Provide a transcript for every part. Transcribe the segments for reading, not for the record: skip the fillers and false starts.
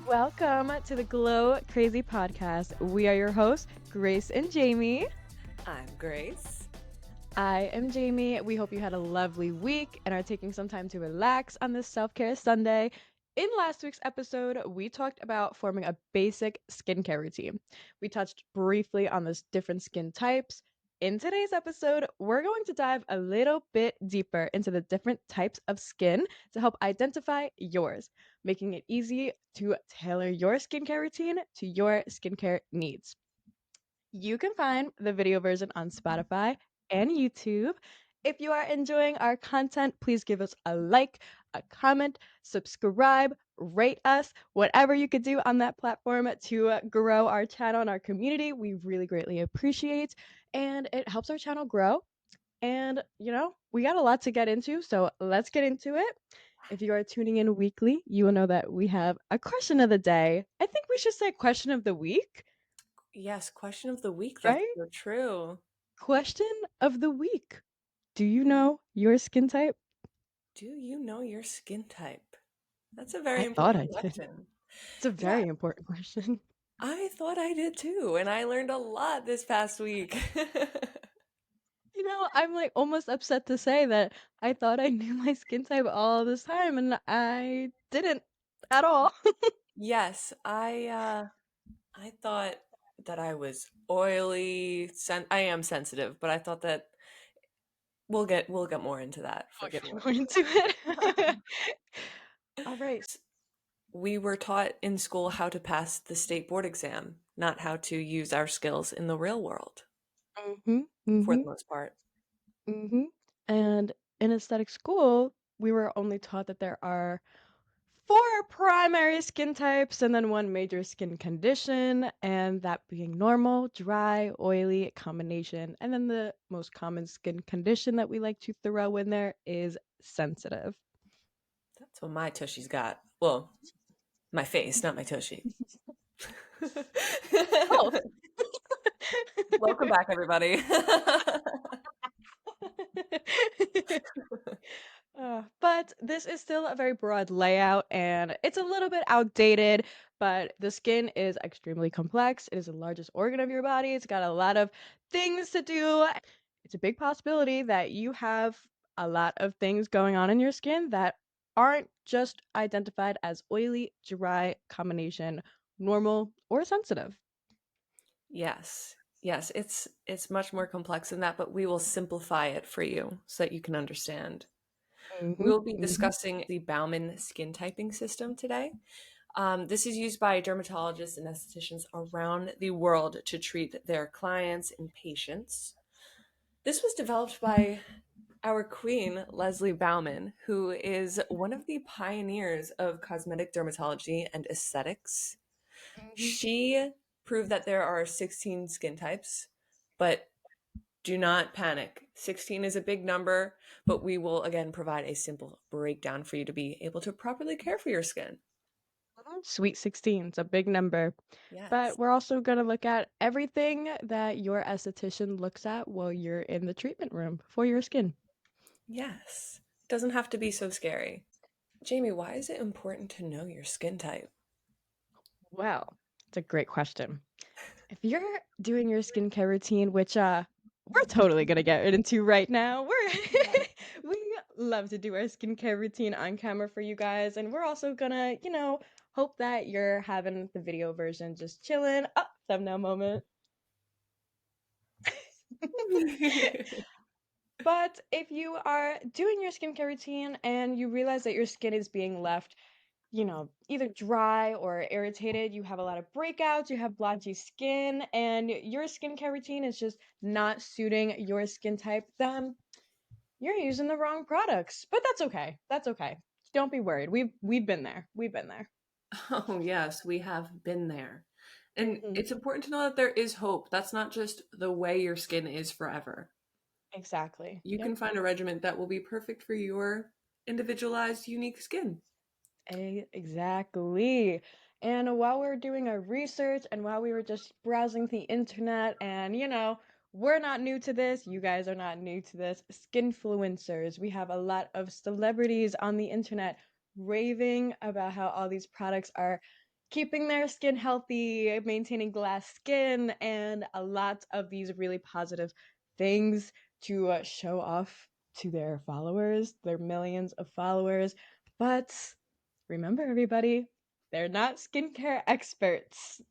Welcome to the Glow Crazy Podcast. We are your hosts, Grace and Jamie. I'm Grace. I am Jamie. We hope you had a lovely week and are taking some time to relax on this Selfcare Sunday. In last week's episode, we talked about forming a basic skincare routine. We touched briefly on the different skin types. In today's episode, we're going to dive a little bit deeper into the different types of skin to help identify yours, making it easy to tailor your skincare routine to your skincare needs. You can find the video version on Spotify and YouTube. If you are enjoying our content, please give us a like, a comment, subscribe, rate us, whatever you could do on that platform to grow our channel and our community. We really greatly appreciate, and it helps our channel grow. And, we got a lot to get into, so let's get into it. If you are tuning in weekly, you will know that we have a question of the day. I think we should say question of the week, Yes, question of the week. That's right? so true. Question of the week. Do you know your skin type? Do you know your skin type? That's a very I thought important I did. question. It's a Yeah, very important question. I thought I did too, and I learned a lot this past week. I'm like almost upset to say that I thought I knew my skin type all this time and I didn't at all. Yes, I thought that I was oily. I am sensitive, but I thought that we'll get more into that We'll for get sure. more into it. All right. We were taught in school how to pass the state board exam, not how to use our skills in the real world, Mm-hmm. for Mm-hmm. the most part. Mm-hmm. And in aesthetic school, we were only taught that there are four primary skin types and then one major skin condition, and that being normal, dry, oily combination. And then the most common skin condition that we like to throw in there is sensitive. That's what my tushy's got. Well, my face, not my tushy. Oh. Welcome back, everybody. But this is still a very broad layout and it's a little bit outdated, but the skin is extremely complex. It is the largest organ of your body. It's got a lot of things to do. It's a big possibility that you have a lot of things going on in your skin that aren't just identified as oily, dry combination, normal, or sensitive. Yes. Yes, it's much more complex than that, but we will simplify it for you so that you can understand. We Hmm. will be discussing the Bauman skin typing system today. This is used by dermatologists and estheticians around the world to treat their clients and patients. This was developed by our queen, Leslie Bauman, who is one of the pioneers of cosmetic dermatology and aesthetics. Hmm. She proved that there are 16 skin types, but do not panic. 16 is a big number, but we will again provide a simple breakdown for you to be able to properly care for your skin. Sweet 16, it's a big number. Yes. But we're also going to look at everything that your esthetician looks at while you're in the treatment room for your skin. Yes. Doesn't have to be so scary. Jamie, why is it important to know your skin type? Well, it's a great question. If you're doing your skincare routine, which we're totally gonna get into right now, we love to do our skincare routine on camera for you guys, and we're also gonna, hope that you're having the video version just chilling. Oh, thumbnail moment. But if you are doing your skincare routine and you realize that your skin is being left, either dry or irritated, you have a lot of breakouts, you have blotchy skin, and your skincare routine is just not suiting your skin type, then you're using the wrong products. But that's okay. That's okay. Don't be worried. We've been there. We've been there. Oh, yes, we have been there. And Hmm. it's important to know that there is hope. That's not just the way your skin is forever. Exactly. You Yep. can find a regimen that will be perfect for your individualized, unique skin. Exactly. And while we were doing our research and while we were just browsing the internet, and we're not new to this, you guys are not new to this, skinfluencers. We have a lot of celebrities on the internet raving about how all these products are, keeping their skin healthy, maintaining glass skin, and a lot of these really positive things to show off to their followers, their millions of followers. But remember, everybody, they're not skincare experts.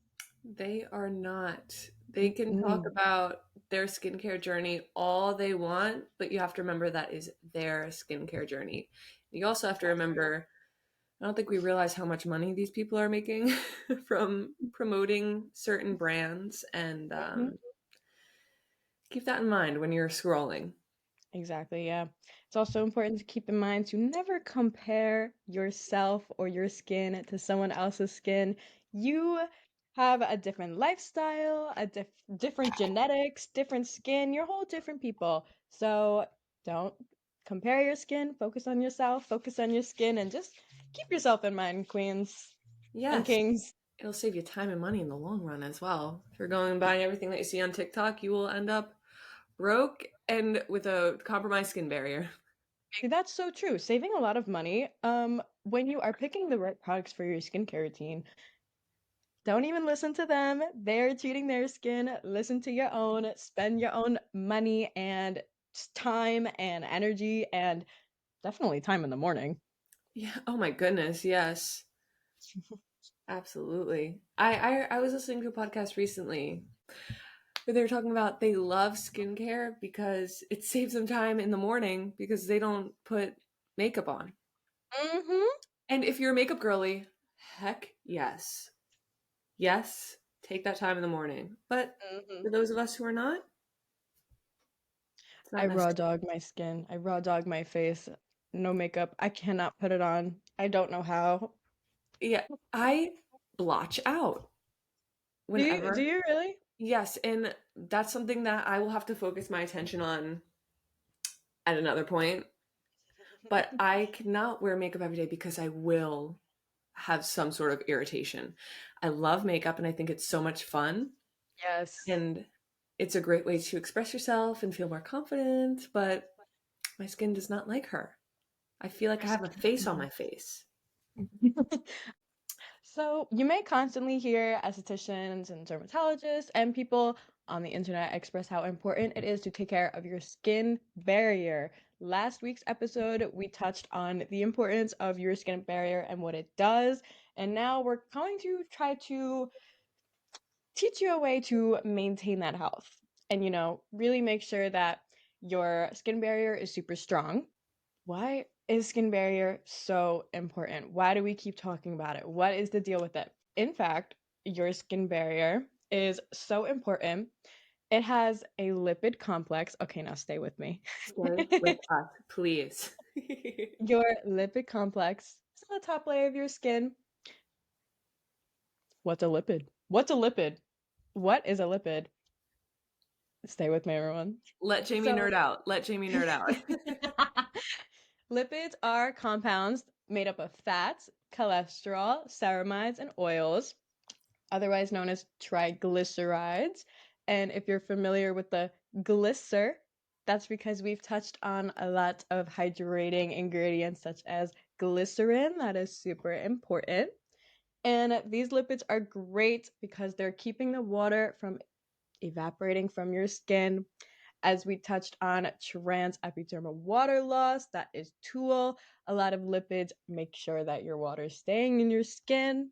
They are not. They can talk Mm-mm. about their skincare journey all they want, but you have to remember that is their skincare journey. You also have to remember, I don't think we realize how much money these people are making from promoting certain brands, and Mhm. keep that in mind when you're scrolling. Exactly, yeah. It's also important to keep in mind to never compare yourself or your skin to someone else's skin. You have a different lifestyle, different genetics, different skin. You're whole different people. So don't compare your skin. Focus on yourself, focus on your skin, and just keep yourself in mind, queens and Yes, kings. it'll save you time and money in the long run as well. If you're going and buying everything that you see on TikTok, you will end up broke and with a compromised skin barrier. That's so true. Saving a lot of money. When you are picking the right products for your skincare routine, don't even listen to them. They're cheating their skin. Listen to your own. Spend your own money and time and energy and definitely time in the morning. Yeah. Oh my goodness. Yes. Absolutely. I was listening to a podcast recently where they were talking about they love skincare because it saves them time in the morning because they don't put makeup on. Mhm. And if you're a makeup girly, heck yes. Yes, take that time in the morning. But Mhm. for those of us who are not, it's I not raw necessary. dog my skin. I raw dog my face. No makeup. I cannot put it on. I don't know how. Yeah, I blotch out Do whenever. you really? Yes, and that's something that I will have to focus my attention on at another point. But I cannot wear makeup every day because I will have some sort of irritation. I love makeup and I think it's so much fun. Yes. And it's a great way to express yourself and feel more confident, but my skin does not like her. I feel like Your I have a face on my skin. face. So, you may constantly hear estheticians and dermatologists and people on the internet express how important it is to take care of your skin barrier. Last week's episode, we touched on the importance of your skin barrier and what it does. And now we're going to try to teach you a way to maintain that health and, really make sure that your skin barrier is super strong. Why is skin barrier so important? Why do we keep talking about it? What is the deal with it? In fact, your skin barrier is so important. It has a lipid complex. Okay, now stay with me. Stay with us, please. Your lipid complex is on the top layer of your skin. What's a lipid? What's a lipid? What is a lipid? Stay with me, everyone. Let Jamie So, nerd out. Let Jamie nerd out. lipids are compounds made up of fats, cholesterol, ceramides, and oils, otherwise known as triglycerides. And if you're familiar with the glycer, that's because we've touched on a lot of hydrating ingredients such as glycerin. That is super important. And these lipids are great because they're keeping the water from evaporating from your skin. As we touched on trans epidermal water loss, that is TOOL. A lot of lipids make sure that your water is staying in your skin.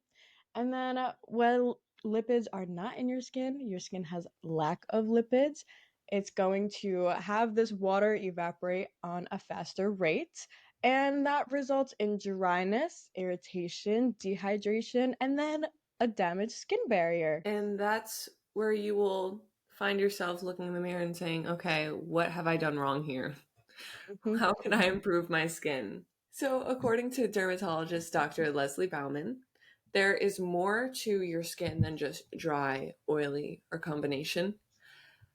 And then, when lipids are not in your skin has lack of lipids. It's going to have this water evaporate on a faster rate. And that results in dryness, irritation, dehydration, and then a damaged skin barrier. And that's where you will find yourself looking in the mirror and saying, okay, what have I done wrong here? Mhm. How can I improve my skin? So, according to dermatologist Dr. Leslie Bauman, there is more to your skin than just dry, oily, or combination.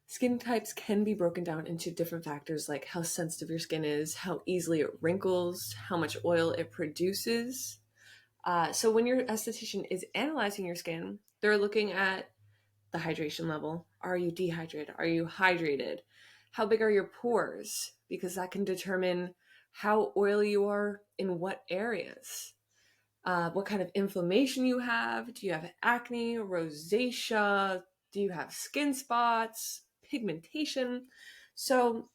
Skin types can be broken down into different factors like how sensitive your skin is, how easily it wrinkles, how much oil it produces. So, when your esthetician is analyzing your skin, they're looking at the hydration level. Are you dehydrated? Are you hydrated? How big are your pores? Because that can determine how oily you are in what areas. what kind of inflammation you have. Do you have acne, rosacea? Do you have skin spots, pigmentation? So,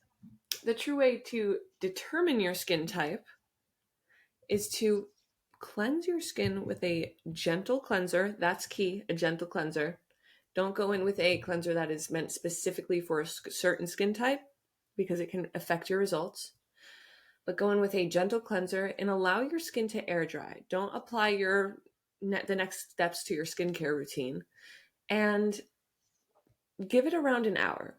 the true way to determine your skin type is to cleanse your skin with a gentle cleanser. That's key, a gentle cleanser. Don't go in with a cleanser that is meant specifically for a certain skin type because it can affect your results. But go in with a gentle cleanser and allow your skin to air dry. Don't apply the next steps to your skincare routine and give it around an hour.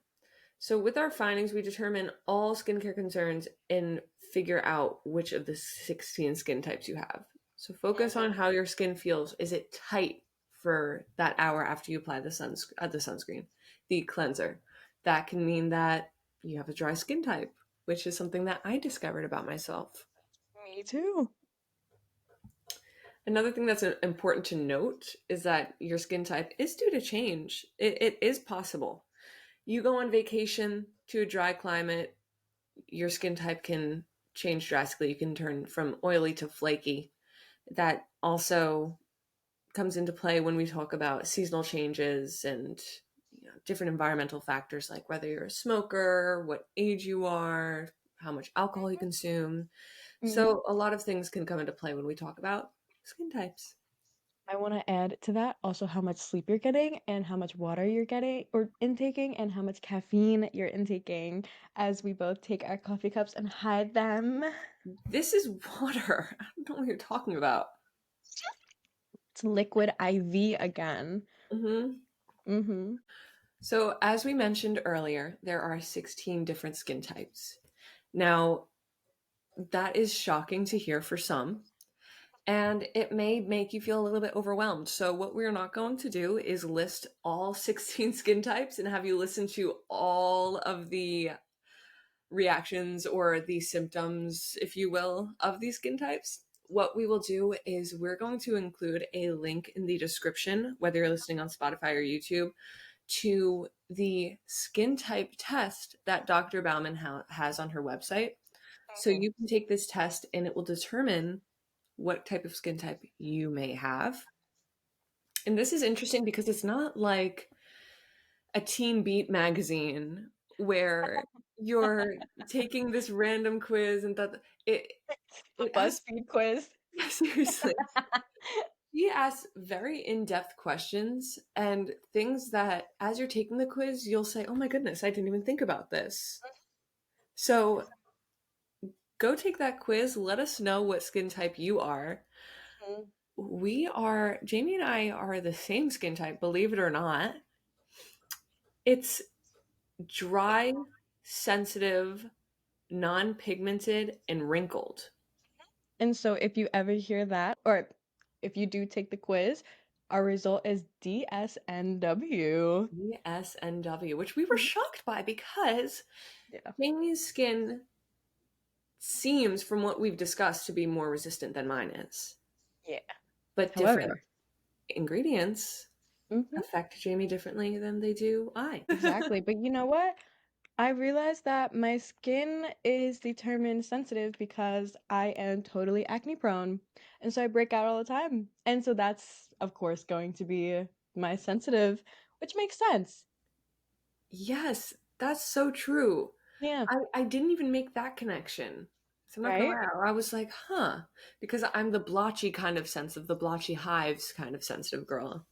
So, with our findings, we determine all skincare concerns and figure out which of the 16 skin types you have. So, focus on how your skin feels. Is it tight for that hour after you apply the sunscreen, the cleanser? That can mean that you have a dry skin type, which is something that I discovered about myself. Me too. Another thing that's important to note is that your skin type is due to change. It is possible. You go on vacation to a dry climate, your skin type can change drastically. You can turn from oily to flaky. That also comes into play when we talk about seasonal changes and different environmental factors like whether you're a smoker, what age you are, how much alcohol you consume. Mhm. So a lot of things can come into play when we talk about skin types. I want to add to that also how much sleep you're getting and how much water you're getting or intaking and how much caffeine you're intaking as we both take our coffee cups and hide them. This is water. I don't know what you're talking about. It's liquid IV again. Hmm. Mhm. So, as we mentioned earlier, there are 16 different skin types. Now, that is shocking to hear for some, and it may make you feel a little bit overwhelmed. So, what we're not going to do is list all 16 skin types and have you listen to all of the reactions or the symptoms, if you will, of these skin types. What we will do is we're going to include a link in the description, whether you're listening on Spotify or YouTube, to the skin type test that Dr. Bauman has on her website. So Mhm. you can take this test and it will determine what type of skin type you may have. And this is interesting because it's not like a Teen Beat magazine where you're taking this random quiz and that A it asks BuzzFeed quiz. seriously. He asks very in-depth questions and things that as you're taking the quiz, you'll say, "Oh my goodness, I didn't even think about this." So go take that quiz. Let us know what skin type you are. Mhm. Jamie and I are the same skin type, believe it or not. It's dry, sensitive, non pigmented, and wrinkled. And so if you ever hear that, or if you do take the quiz, our result is DSNW. ESNW, which we were Mhm. shocked by because Yeah. Jamie's skin seems, from what we've discussed, to be more resistant than mine is. Yeah. But different However, ingredients mhm, affect Jamie differently than they do I. exactly. But you know what? I realized that my skin is determined sensitive because I am totally acne prone. And so I break out all the time. And so that's, of course, going to be my sensitive, which makes sense. Yes, that's so true. Yeah. I didn't even make that connection. So I'm not gonna Right? lie, I was like, huh, because I'm the blotchy kind of sensitive, the blotchy hives kind of sensitive girl.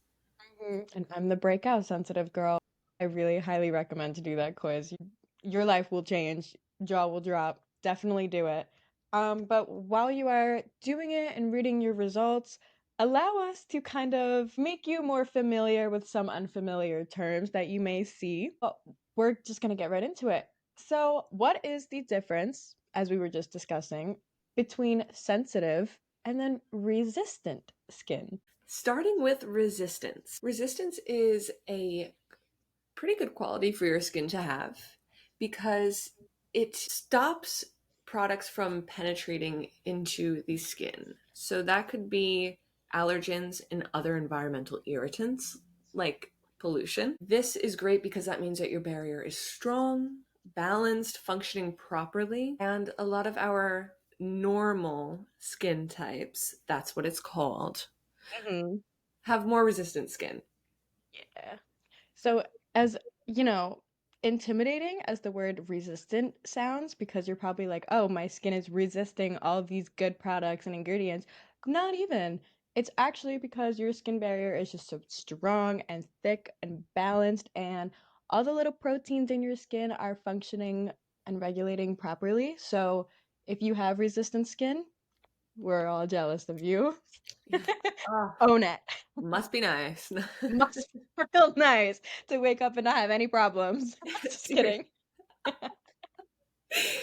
Mhm. And I'm the breakout sensitive girl. I really highly recommend to do that quiz. Your life will change, jaw will drop. Definitely do it. But while you are doing it and reading your results, allow us to kind of make you more familiar with some unfamiliar terms that you may see. But we're just going to get right into it. So, what is the difference, as we were just discussing, between sensitive and then resistant skin? Starting with resistance. Resistance is a pretty good quality for your skin to have because it stops products from penetrating into the skin. So that could be allergens and other environmental irritants like pollution. This is great because that means that your barrier is strong, balanced, functioning properly, and a lot of our normal skin types, that's what it's called, Mhm. have more resistant skin. Yeah. So, as you know, intimidating as the word resistant sounds, because you're probably like, oh, my skin is resisting all of these good products and ingredients. Not even. It's actually because your skin barrier is just so strong and thick and balanced, and all the little proteins in your skin are functioning and regulating properly. So, if you have resistant skin, we're all jealous of you. Yeah. Ah, Own it. must be nice. Must feel nice to wake up and not have any problems. Just Seriously. kidding.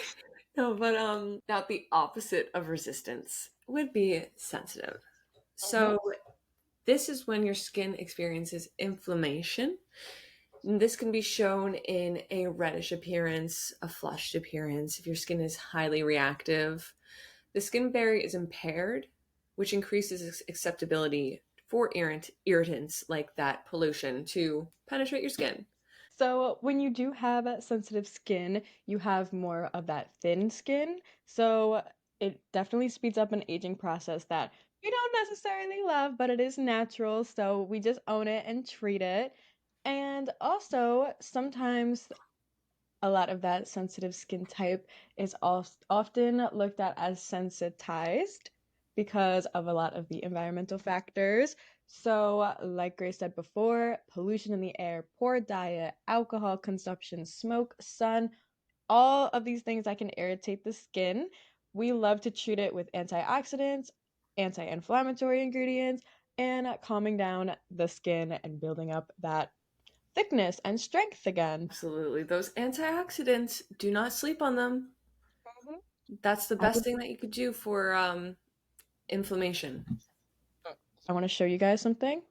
No, but now the opposite of resistance would be sensitive. Mhm. So this is when your skin experiences inflammation. And this can be shown in a reddish appearance, a flushed appearance, if your skin is highly reactive. The skin barrier is impaired, which increases acceptability for irritants like that pollution to penetrate your skin. So when you do have sensitive skin, you have more of that thin skin. So it definitely speeds up an aging process that we don't necessarily love, but it is natural. So we just own it and treat it. And also, sometimes a lot of that sensitive skin type is often looked at as sensitized because of a lot of the environmental factors. So, like Grace said before, pollution in the air, poor diet, alcohol consumption, smoke, sun, all of these things that can irritate the skin. We love to treat it with antioxidants, anti inflammatory ingredients, and calming down the skin and building up that thickness and strength again. Absolutely. Those antioxidants, do not sleep on them. Mhm. That's the I best thing that you could do for inflammation. I want to show you guys something.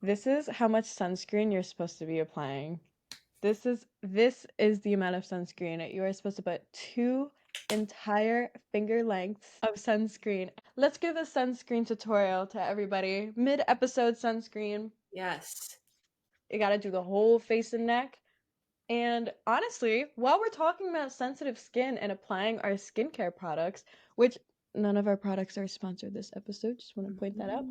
This is how much sunscreen you're supposed to be applying. This is the amount of sunscreen. You are supposed to put two entire finger lengths of sunscreen. Let's give a sunscreen tutorial to everybody. Mid-episode sunscreen. Yes. You got to do the whole face and neck. And honestly, while we're talking about sensitive skin and applying our skincare products, which none of our products are sponsored this episode, just want to point that out.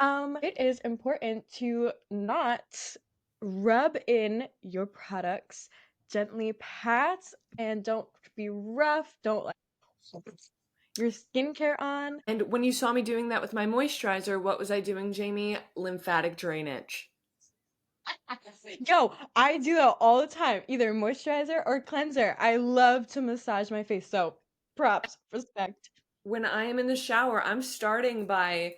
Mhm. It is important to not rub in your products, gently pat, and don't be rough. Don't like your skincare on. And when you saw me doing that with my moisturizer, what was I doing, Jamie? Lymphatic drainage. Yo, I do that all the time, either moisturizer or cleanser. I love to massage my face. So, props, respect. When I am in the shower, I'm starting by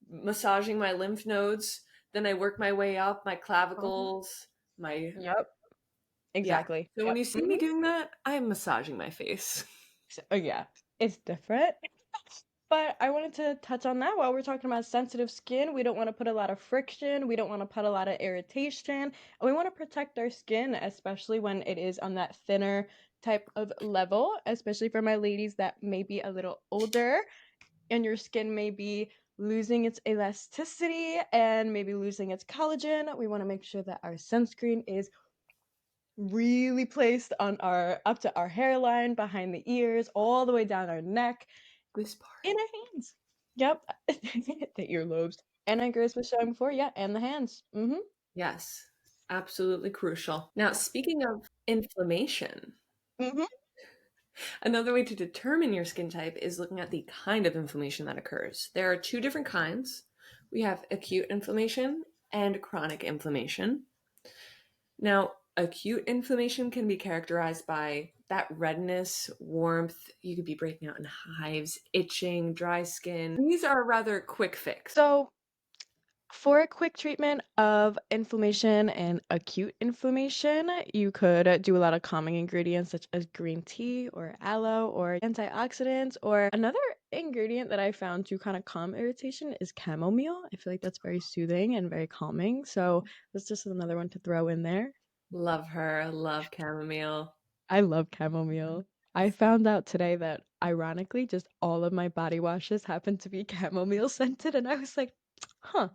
massaging my lymph nodes. Then I work my way up, my Mhm. clavicles, my. Yep, Yeah. exactly. So when Yep. you see me doing that, I'm massaging my face. Yeah, it's different. But I wanted to touch on that while we're talking about sensitive skin. We don't want to put a lot of friction. We don't want to put a lot of irritation. And we want to protect our skin, especially when it is on that thinner type of level, especially for my ladies that may be a little older and your skin may be losing its elasticity and maybe losing its collagen. We want to make sure that our sunscreen is really placed on our up to our hairline, behind the ears, all the way down our neck, This part. in our hands. Yep, the earlobes. And like Grace was showing before, yeah, and the hands. Yes. Absolutely crucial. Now, speaking of inflammation, Mhm. another way to determine your skin type is looking at the kind of inflammation that occurs. There are two different kinds. We have acute inflammation and chronic inflammation. Now, acute inflammation can be characterized by that redness, warmth. You could be breaking out in hives, itching, dry skin. These are a rather quick fix. So for a quick treatment of inflammation and acute inflammation, you could do a lot of calming ingredients such as green tea or aloe or antioxidants. Or another ingredient that I found to kind of calm irritation is chamomile. I feel like that's very soothing and very calming. So that's just another one to throw in there. Love her. Love chamomile. I love chamomile. I found out today that ironically, just all of my body washes happen to be chamomile scented, and I was like, huh,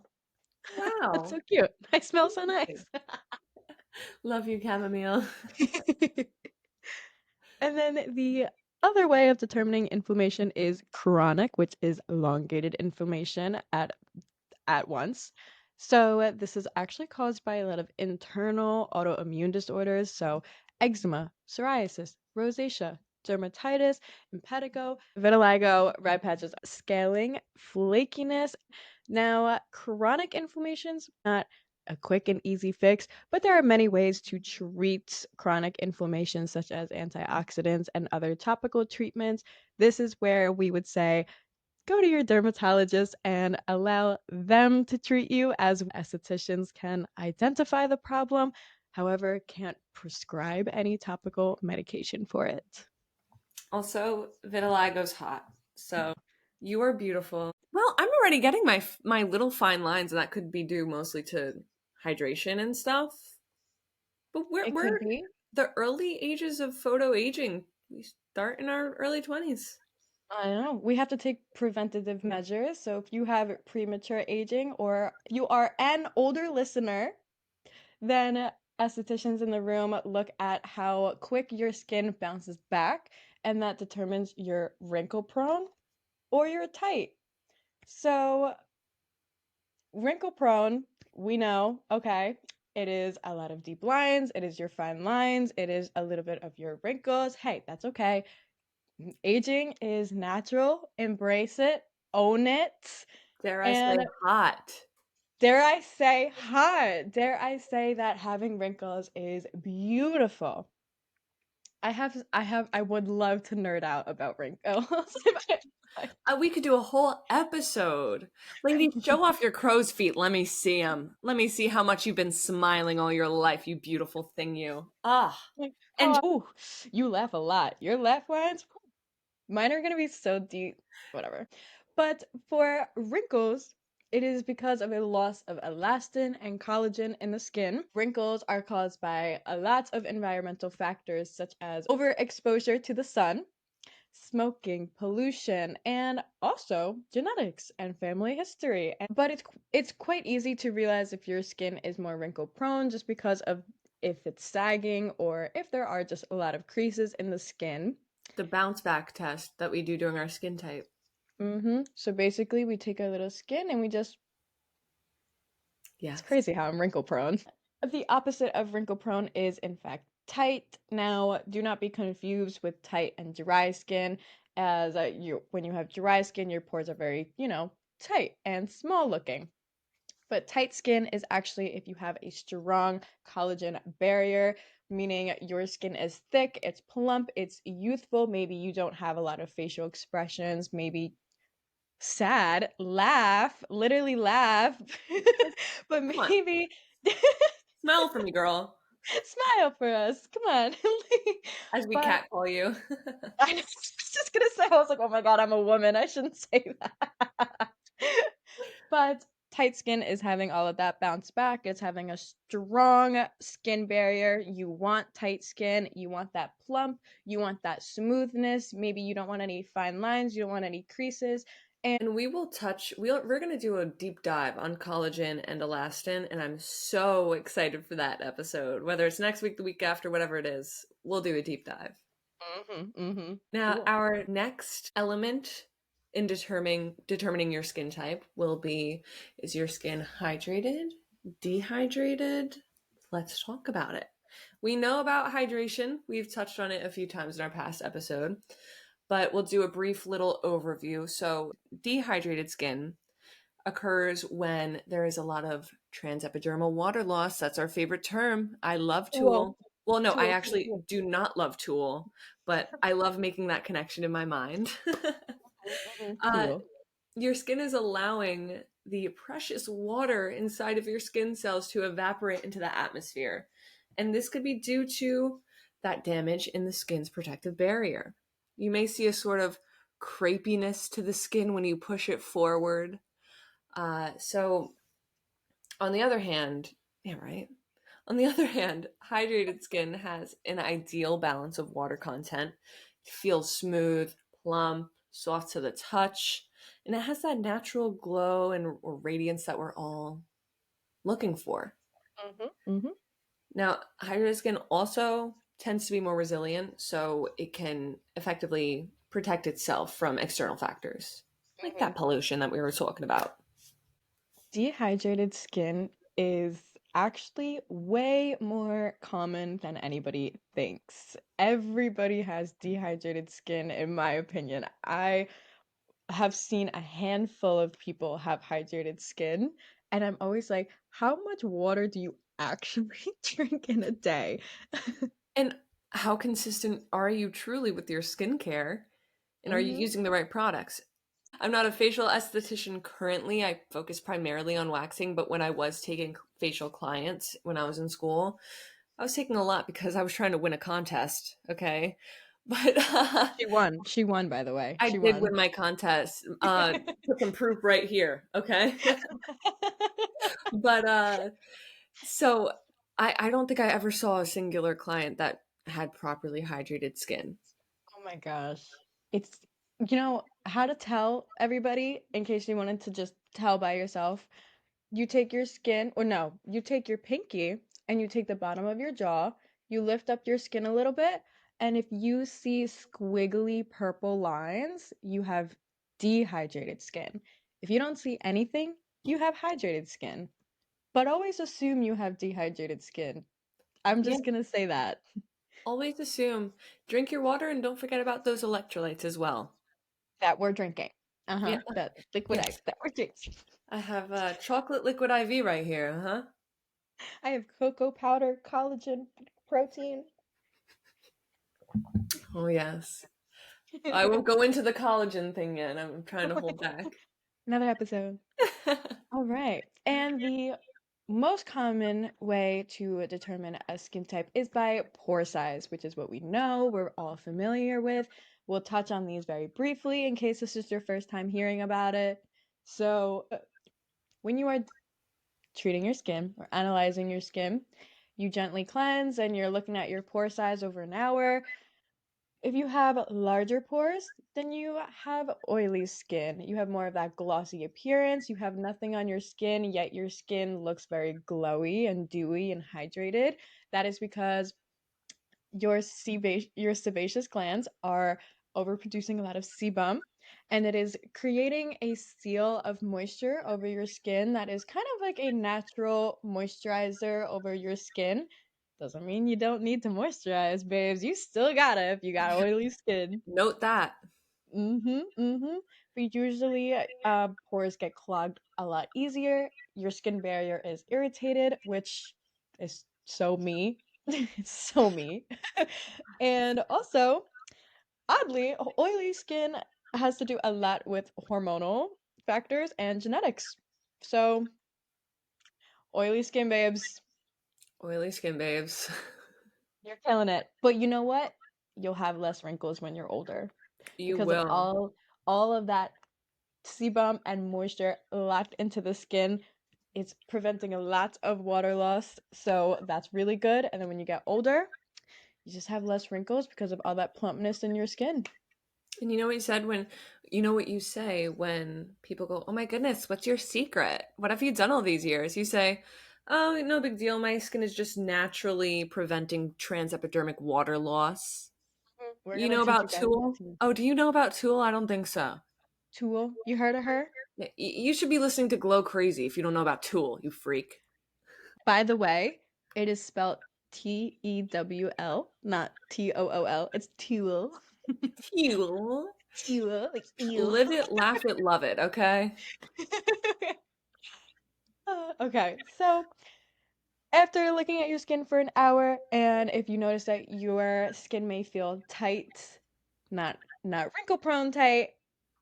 that's Wow. so cute. I smell so nice. Love you, chamomile. And then the Other way of determining inflammation is chronic, which is elongated inflammation at once. So this is actually caused by a lot of internal autoimmune disorders, so eczema, psoriasis, rosacea, dermatitis, impetigo, vitiligo, red patches, scaling, flakiness. Now, chronic inflammations not a quick and easy fix, but there are many ways to treat chronic inflammation, such as antioxidants and other topical treatments. This is where we would say go to your dermatologist and allow them to treat you, as estheticians can identify the problem, however, can't prescribe any topical medication for it. Also, vitiligo's hot. So you are beautiful. Well, I'm already getting my little fine lines, and that could be due mostly to hydration and stuff. But It could we're be. the early ages of photo aging. We start in our early 20s. I know. We have to take preventative measures. So if you have premature aging or you are an older listener, then estheticians in the room look at how quick your skin bounces back, and that determines your wrinkle prone or you're tight. So, wrinkle prone, we know, okay, it is a lot of deep lines, it is your fine lines, it is a little bit of your wrinkles. Hey, that's okay. Aging is natural. Embrace it, own it, Dare I say and hot? dare I say that having wrinkles is beautiful. I would love to nerd out about wrinkles. if I- We could do a whole episode. Ladies, show off your crow's feet. Let me see them. Let me see how much you've been smiling all your life, you beautiful thing, you. Ah. And Oh, you laugh a lot. Your laugh lines, mine are gonna be so deep. Whatever. But for wrinkles, it is because of a loss of elastin and collagen in the skin. Wrinkles are caused by a lot of environmental factors such as overexposure to the sun, smoking, pollution, and also genetics and family history. But it's quite easy to realize if your skin is more wrinkle prone just because of if it's sagging or if there are just a lot of creases in the skin. the bounce back test that we do during our skin type. So basically, we take our little skin and we just, it's Yes. crazy how I'm wrinkle prone. The opposite of wrinkle prone is, in fact, tight. Now, do not be confused with tight and dry skin, as when you have dry skin, your pores are very, tight and small looking. But tight skin is actually if you have a strong collagen barrier, meaning your skin is thick, it's plump, it's youthful. Maybe you don't have a lot of facial expressions, maybe sad, laugh, literally laugh, but Come on. maybe Smile for me, girl. smile for us. Come on. As we But catcall you. I was just gonna say, I was like, oh my God, I'm a woman. I shouldn't say that. But tight skin is having all of that bounce back. It's having a strong skin barrier. You want tight skin. You want that plump. You want that smoothness. Maybe you don't want any fine lines. You don't want any creases. And we will touch, we're going to do a deep dive on collagen and elastin, and I'm so excited for that episode. Whether it's next week, the week after, whatever it is, we'll do a deep dive. Now, Cool. our next element in determining your skin type will be, is your skin hydrated, dehydrated? Let's talk about it. We know about hydration. We've touched on it a few times in our past episode, but we'll do a brief little overview. So, dehydrated skin occurs when there is a lot of transepidermal water loss. That's our favorite term. I love Tool. Tool. Well, no, I Tool. actually do not love Tool, but I love making that connection in my mind. uh, Tool. your skin is allowing the precious water inside of your skin cells to evaporate into the atmosphere. And this could be due to that damage in the skin's protective barrier. You may see a sort of crepiness to the skin when you push it forward. So on the other hand, yeah, right. On the other hand, hydrated skin has an ideal balance of water content. It feels smooth, plump, soft to the touch, and it has that natural glow and or radiance that we're all looking for. Mhm. Mhm. Now, hydrated skin also tends to be more resilient, so it can effectively protect itself from external factors, like Mhm. that pollution that we were talking about. Dehydrated skin is actually way more common than anybody thinks. Everybody has dehydrated skin, in my opinion. I have seen a handful of people have hydrated skin, and I'm always like, how much water do you actually drink in a day? And how consistent are you truly with your skincare? And are you Hmm. using the right products? I'm not a facial esthetician currently. I focus primarily on waxing, but when I was taking facial clients when I was in school, I was taking a lot because I was trying to win a contest, okay? But She won. She won, by the way. I She did won. win my contest. Put some proof right here, okay? But so I don't think I ever saw a singular client that had properly hydrated skin. Oh my gosh. It's, you know, how to tell everybody in case you wanted to just tell by yourself. You take your skin, or no, you take your pinky and you take the bottom of your jaw, you lift up your skin a little bit, and if you see squiggly purple lines, you have dehydrated skin. If you don't see anything, you have hydrated skin. But always assume you have dehydrated skin. I'm Yeah, just gonna say that. always assume drink your water and don't forget about those electrolytes as well. That we're drinking. Yeah, Uh-huh. That liquid yes. ice that we're drinking. I have chocolate liquid IV right here, huh? I have cocoa powder, collagen, protein. Oh, yes. I won't go into the collagen thing yet. I'm trying to hold back. Another episode. All right. And the most common way to determine a skin type is by pore size, which is what we know, we're all familiar with. We'll touch on these very briefly in case this is your first time hearing about it. So, when you are treating your skin or analyzing your skin, you gently cleanse and you're looking at your pore size over an hour. If you have larger pores, then you have oily skin. You have more of that glossy appearance. You have nothing on your skin, yet your skin looks very glowy and dewy and hydrated. That is because your sebaceous glands are overproducing a lot of sebum, and it is creating a seal of moisture over your skin that is kind of like a natural moisturizer over your skin. Doesn't mean you don't need to moisturize, babes. You still gotta if you got oily skin. Note that. Mm-hmm. But usually, pores get clogged a lot easier. Your skin barrier is irritated, which is so me. It's so me. And also, oddly, oily skin has to do a lot with hormonal factors and genetics. So, oily skin babes, Oily skin babes. you're killing it. But you know what? You'll have less wrinkles when you're older You because of will. all of that sebum and moisture locked into the skin. It's preventing a lot of water loss, so that's really good. And then when you get older, you just have less wrinkles because of all that plumpness in your skin. And you know what you said when, you know what you say when people go, "Oh my goodness, what's your secret? What have you done all these years?" You say, "Oh, no big deal. My skin is just naturally preventing transepidermic water loss." We're You gonna know teach you about guys that Tool? too. Oh, do you know about Tool? I don't think so. Tool, you heard of her? Yeah, you should be listening to Glow Crazy if you don't know about Tool, you freak. By the way, it is spelled Tewl, not Tool. It's Tool. Tool. Tool, like ew. Live it, laugh it, love it, okay? Okay, so after looking at your skin for an hour, and if you notice that your skin may feel tight, not wrinkle prone tight,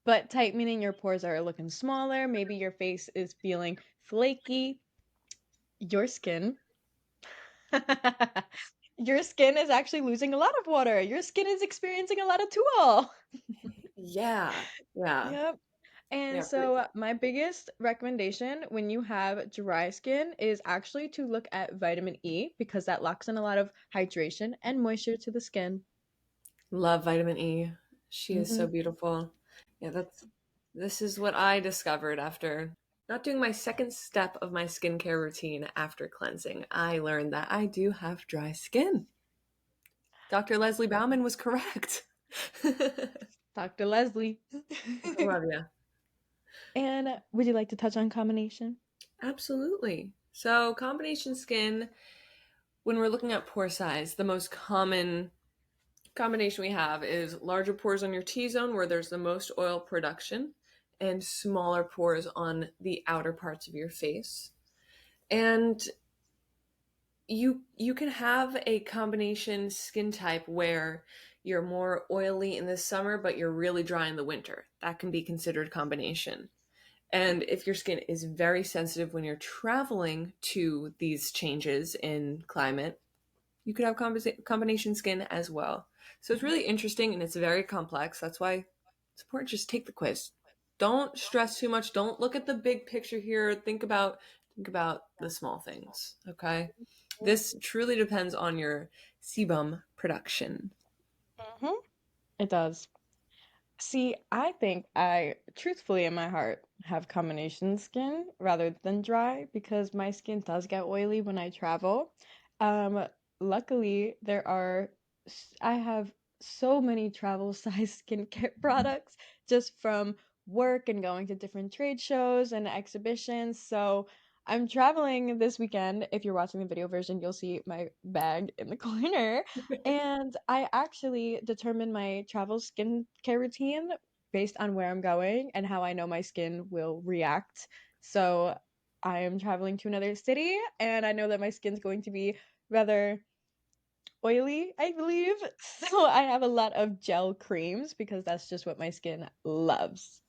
but tight meaning your pores are looking smaller, maybe your face is feeling flaky, your skin your skin is actually losing a lot of water. Your skin is experiencing a lot of tool. Yeah. Yeah. Yep. And Yeah. so, my biggest recommendation when you have dry skin is actually to look at vitamin E because that locks in a lot of hydration and moisture to the skin. Love vitamin E. She is so Hmm. beautiful. Yeah, this is what I discovered after not doing my second step of my skincare routine after cleansing. I learned that I do have dry skin. Dr. Leslie Bauman was correct. I Dr. Leslie. love you. And would you like to touch on combination? Absolutely. So, combination skin, when we're looking at pore size, the most common combination we have is larger pores on your T zone where there's the most oil production and smaller pores on the outer parts of your face. And you can have a combination skin type where you're more oily in the summer but you're really dry in the winter. That can be considered combination. And if your skin is very sensitive when you're traveling to these changes in climate, you could have combination skin as well. So it's really interesting and it's very complex. That's why it's important to just take the quiz. Don't stress too much. Don't look at the big picture here. Think about the small things, okay? This truly depends on your sebum production. Mhm. It does. See, I think I truthfully in my heart have combination skin rather than dry because my skin does get oily when I travel. Um, Luckily I have so many travel size skincare products just from work and going to different trade shows and exhibitions. So I'm traveling this weekend. If you're watching the video version, you'll see my bag in the corner. And I actually determine my travel skincare routine based on where I'm going and how I know my skin will react. So I am traveling to another city and I know that my skin's going to be rather oily, I believe. So I have a lot of gel creams because that's just what my skin loves.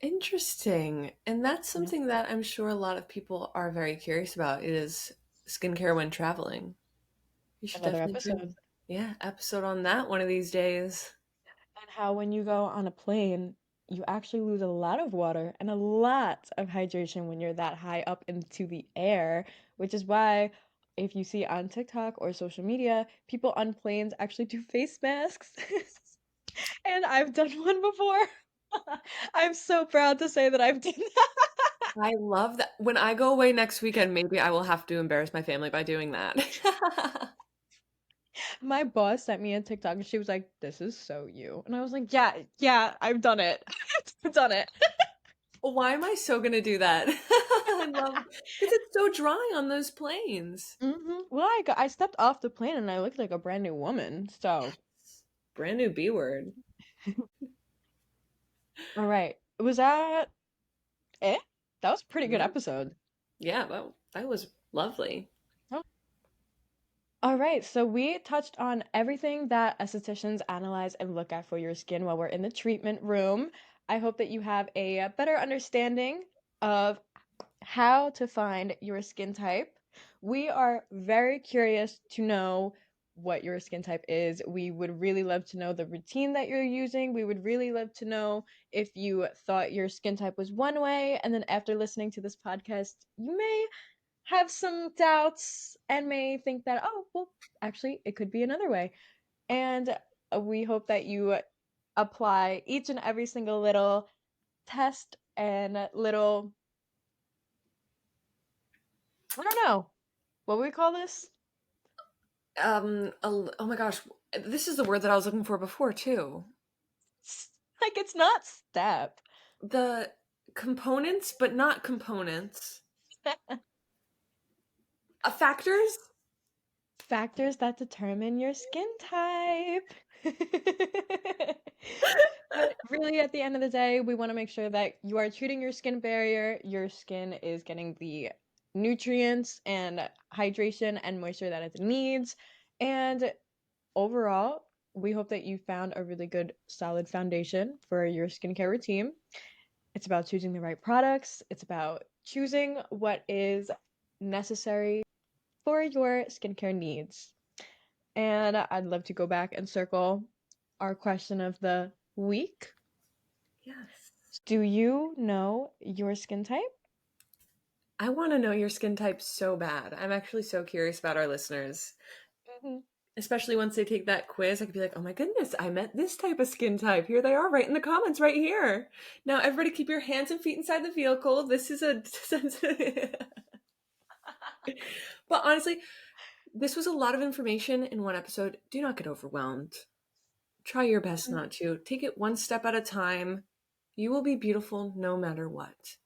Interesting. And that's Yeah. something that I'm sure a lot of people are very curious about is skincare when traveling. You should Another definitely do, episode. yeah, episode on that one of these days. And how when you go on a plane, you actually lose a lot of water and a lot of hydration when you're that high up into the air, which is why if you see on TikTok or social media, people on planes actually do face masks. And I've done one before. I'm so proud to say that I've done that. I love that. When I go away next weekend, maybe I will have to embarrass my family by doing that. My boss sent me a TikTok and she was like, "This is so you." And I was like, "Yeah, yeah, I've done it. I've done it." Why am I so gonna do that? I love because it's so dry on those planes. Well, I stepped off the plane and I looked like a brand new woman. So, Brand new B word. all right. Was that it? That was a pretty good Yeah. episode. Yeah, that was lovely. Oh. All right, so we touched on everything that estheticians analyze and look at for your skin while we're in the treatment room. I hope that you have a better understanding of how to find your skin type. We are very curious to know what your skin type is. We would really love to know the routine that you're using. We would really love to know if you thought your skin type was one way, and then after listening to this podcast, you may have some doubts and may think that, oh, well, actually, it could be another way. And we hope that you apply each and every single little test and little, I don't know, what would we call this? Oh my gosh, this is the word that I was looking for before too. Like, it's not step. The components, but not components. Factors? Factors that determine your skin type. But really, at the end of the day, we want to make sure that you are treating your skin barrier, your skin is getting the nutrients and hydration and moisture that it needs. And overall, we hope that you found a really good, solid foundation for your skincare routine. It's about choosing the right products, it's about choosing what is necessary for your skincare needs. And I'd love to go back and circle our question of the week. Yes. Do you know your skin type? I want to know your skin type so bad. I'm actually so curious about our listeners. Mhm. Especially once they take that quiz, I could be like, oh my goodness, I met this type of skin type. Here they are right in the comments right here. Now, everybody keep your hands and feet inside the vehicle. This is a. But honestly, This was a lot of information in one episode. Do not get overwhelmed. Try your best Mm. not to. Take it one step at a time. You will be beautiful no matter what.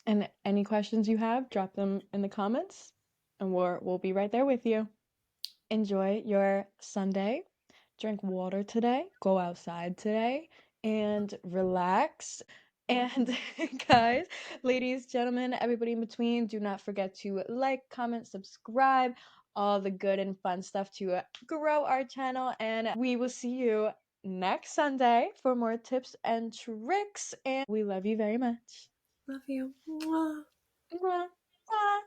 And any questions you have, drop them in the comments, and we'll be right there with you. Enjoy your Sunday. Drink water today, go outside today, and relax. And guys, ladies, gentlemen, everybody in between, do not forget to like, comment, subscribe, all the good and fun stuff to grow our channel. And we will see you next Sunday for more tips and tricks. And we love you very much. Love you. Mwah. Mwah, mwah.